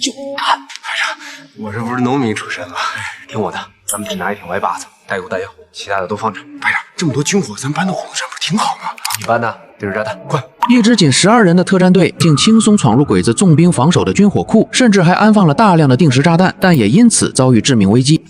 就看！排长，我这不是农民出身吗？听我的，咱们只拿一挺歪把子，带油带药，其他的都放着。排长，这么多军火，咱搬到火炉上不是挺好吗？你搬呢？定时炸弹，快！一支仅12人的特战队竟轻松闯入鬼子重兵防守的军火庫，甚至还安放了大量的定时炸弹，但也因此遭遇致命危机。动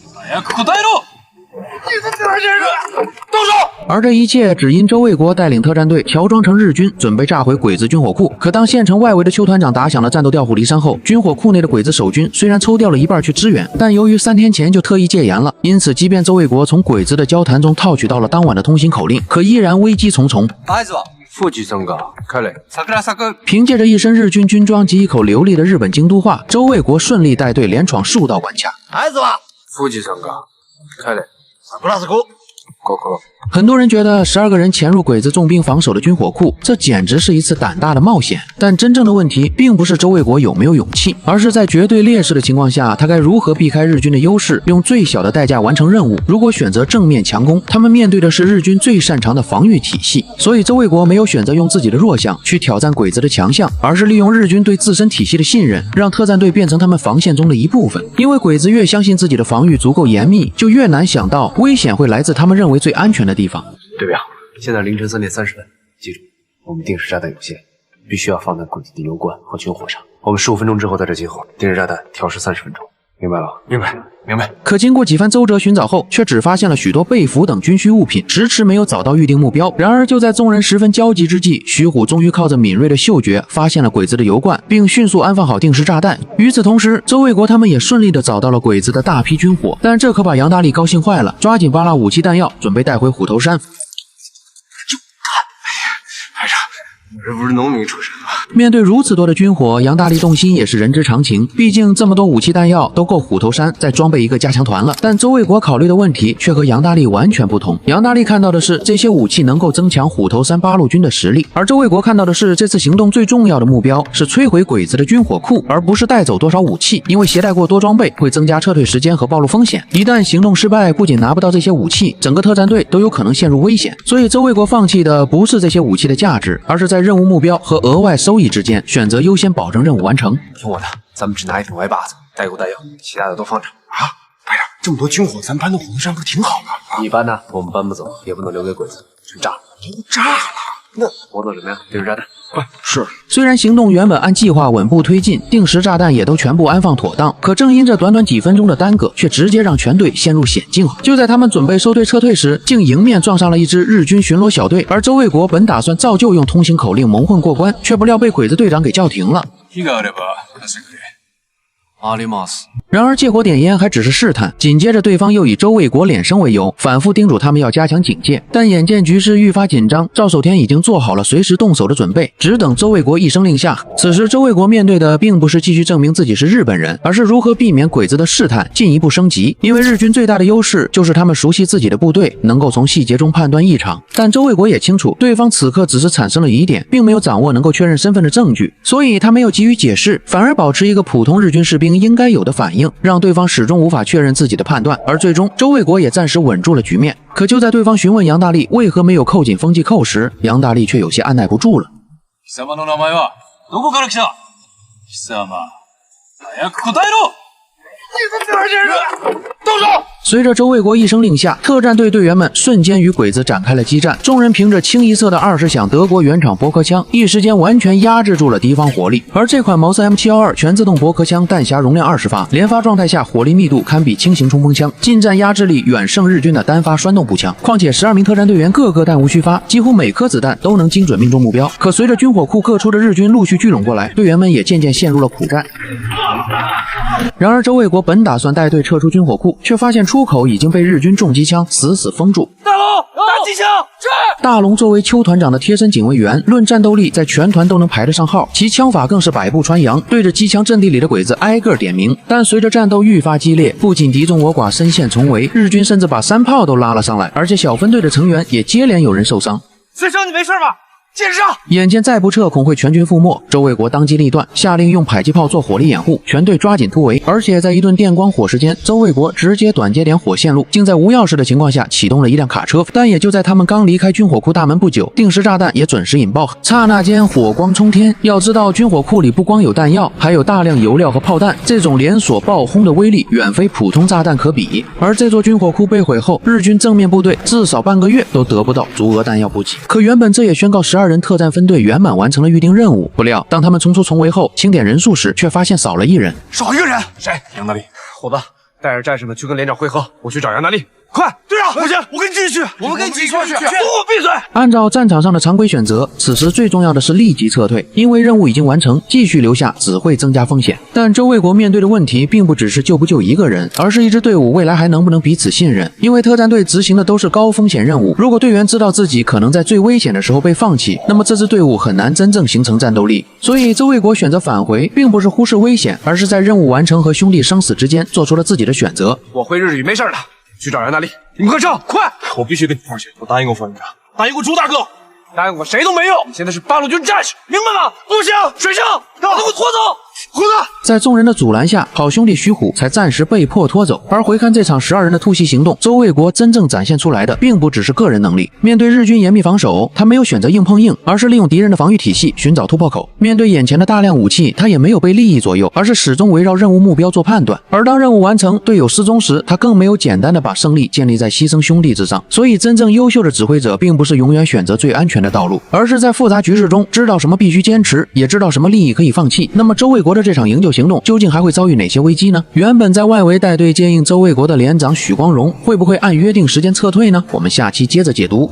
手！而这一切只因周卫国带領特戰隊喬裝成日軍，準備炸毀鬼子軍火庫。可當縣城外圍的邱團長打響了戰鬥調虎離山後，軍火庫內的鬼子守軍雖然抽調了一半去支援，但由於3天前就特意戒嚴了，因此即便周衛國從鬼子的交談中套取到了當晚的通行口令，可依然危機重重。富士山が開れ。憑借着一身日軍軍裝及一口流利的日本京都話，周衛國順利帶隊連闖數道關卡。富士山が開れ。很多人覺得12個人潛入鬼子重兵防守的軍火庫，這簡直是一次膽大的冒險。但真正的問題並不是周衛國有沒有勇氣，而是在絕對劣勢的情況下，他該如何避開日軍的優勢，用最小的代價完成任務。如果選擇正面強攻，他們面對的是日軍最擅長的防禦體系。所以周衛國沒有選擇用自己的弱項去挑戰鬼子的強項，而是利用日軍對自身體系的信任，讓特戰隊變成他們防線中的一部分。因為鬼子越相信自己的防禦足夠嚴密，就越難想到危險會來自他們認為最安全的地方。對表，現在凌晨3點30分，記住，我們定時炸彈有限，必須要放在鬼子的油罐和軍火上。我們15分鐘之後在這集合，定時炸彈調時30分鐘，明白了？明白。可經過幾番周折尋找後，卻只發現了許多被俘等軍需物品，遲遲沒有找到預定目標。然而就在眾人十分焦急之際，徐虎終於靠着敏銳的嗅覺發現了鬼子的油罐，並迅速安放好定時炸彈。與此同時，周衛國他們也順利地找到了鬼子的大批軍火，但這可把楊大力高興壞了，抓緊扒拉武器彈藥，準備帶回虎頭山。排長，我這不是農民出身嗎？面對如此多的軍火，楊大力動心也是人之常情，畢竟這麼多武器彈藥都夠虎頭山再裝備一個加強團了。但周衛國考慮的問題卻和楊大力完全不同。楊大力看到的是這些武器能夠增強虎頭山八路軍的實力，而周衛國看到的是這次行動最重要的目標是摧毀鬼子的軍火庫，而不是帶走多少武器，因為攜帶過多裝備會增加撤退時間和暴露風險。一旦行動失敗，不僅拿不到這些武器，整個特戰隊都有可能陷入危險。所以周衛國放棄的不是這些武器的價值，而是在任務目標和額外收益之間選擇優先保證任務完成。聽我的，咱們只拿一挺歪把子，帶油帶藥，其他的都放着。啊，排長，這麼多軍火，咱搬到虎頭山不是挺好嗎？你搬呢？我們搬不走，也不能留給鬼子，全炸了。都炸了，那活動怎麼樣？定時炸彈，快！是。雖然行動原本按計劃穩步推進，定時炸彈也都全部安放妥當，可正因這短短幾分鐘的耽擱，卻直接讓全隊陷入險境。就在他們準備收隊撤退時，竟迎面撞上了一支日軍巡邏小隊，而周衛國本打算照舊用通行口令蒙混過關，卻不料被鬼子隊長給叫停了。然而借火點煙還只是試探，緊接着對方又以周衛國臉生為由，反覆叮囑他們要加強警戒。但眼見局勢愈發緊張，趙守天已經做好了隨時動手的準備，只等周衛國一聲令下。此時周衛國面對的並不是繼續證明自己是日本人，而是如何避免鬼子的試探進一步升級。因為日軍最大的優勢就是他們熟悉自己的部隊，能夠從細節中判斷異常。但周衛國也清楚，對方此刻只是產生了疑點，並沒有掌握能夠確認身份的證據，所以他沒有急於解釋，反而保持一個普通日軍士兵應該有的反應，讓對方始終無法確認自己的判斷。而最終周衛國也暫時穩住了局面。可就在對方詢問楊大力為何沒有扣緊風紀扣時，楊大力卻有些按捺不住了。貴様の名前はどこから来た？貴様、早く答えろ！動手！隨着周衛國一聲令下，特戰隊隊員們瞬間與鬼子展開了激戰。眾人憑着清一色的20響德國原廠驳殼槍，一時間完全壓制住了敵方火力。而這款毛瑟 M712全自動駁殼槍彈匣容量20發，連發狀態下火力密度堪比輕型衝鋒槍，近戰壓制力遠勝日軍的單發栓動步槍。況且12名特戰隊員個個彈無虛發，幾乎每顆子彈都能精準命中目標。可隨着軍火庫各處的日軍陸續聚攏過來，隊員們也漸漸陷入了苦戰。然而周衛國本打算帶隊撤出軍火庫，卻發現出口已經被日軍重機槍死死封住。大龍，打機槍！是。大龍作為邱團長的貼身警衛員，論戰鬥力在全團都能排得上號，其槍法更是百步穿楊，對着機槍陣地裡的鬼子挨個點名。但隨着戰鬥愈發激烈，不僅敵眾我寡，深陷重圍，日軍甚至把3炮都拉了上來，而且小分隊的成員也接連有人受傷。師兄，你沒事吧？接着上！眼見再不撤恐会全军覆没，周衛國當機立斷，下令用迫擊炮做火力掩護，全队抓緊突圍。而且在一頓電光火石間，周衛國直接短接点火線路，竟在无钥匙的情況下啟动了一輛卡車。但也就在他們剛離開軍火庫大門不久，定時炸彈也準時引爆，剎那間火光衝天。要知道，軍火庫裡不光有彈藥，還有大量油料和炮彈，這種連鎖爆轟的威力遠非普通炸彈可比。而這座軍火庫被毀後，日軍正面部隊至少半個月都得不到足額彈藥補給。可原本這也宣告12人特戰分隊圆滿完成了預定任務，不料當他们冲出重围後，清點人數時，卻發現少了一人。少一個人，誰？楊大力，虎子，帶着戰士們去跟連長會合，我去找楊大力。快，队長，不行，我跟你继續去，我們跟你繼續去，给我閉嘴！按照戰場上的常規選擇，此時最重要的是立即撤退，因為任務已經完成，繼續留下只會增加風險。但周衛國面對的問題並不只是救不救一個人，而是一支隊伍未來還能不能彼此信任。因為特戰隊執行的都是高風險任務，如果隊員知道自己可能在最危險的時候被放棄，那麼這支隊伍很難真正形成戰鬥力。所以周衛國選擇返回，並不是忽視危險，而是在任務完成和兄弟生死之間做出了自己的選擇。我會日語，沒事的。去找楊大力，你們快上，快！我必須跟你放學。我答應過副連長，答應過朱大哥，答應過誰都沒用。你現在是八路軍戰士，明白嗎？不行，水上，把他給我拖走！虎子，在眾人的阻攔下，好兄弟徐虎才暫時被迫拖走。而回看這場12人的突襲行動，周衛國真正展現出來的並不只是個人能力。面對日軍嚴密防守，他沒有選擇硬碰硬，而是利用敵人的防禦體系尋找突破口。面對眼前的大量武器，他也沒有被利益左右，而是始終圍繞任務目標做判斷。而當任務完成，隊友失蹤時，他更沒有簡單的把勝利建立在犧牲兄弟之上。所以，真正優秀的指揮者並不是永遠選擇最安全的道路，而是在複雜局勢中知道什麼必須堅持，也知道什麼利益可以放棄。那麼，周衛國的這場營救行動究竟還會遭遇哪些危機呢？原本在外圍帶隊接應周衛國的連長許光榮會不會按約定時間撤退呢？我們下期接着解讀。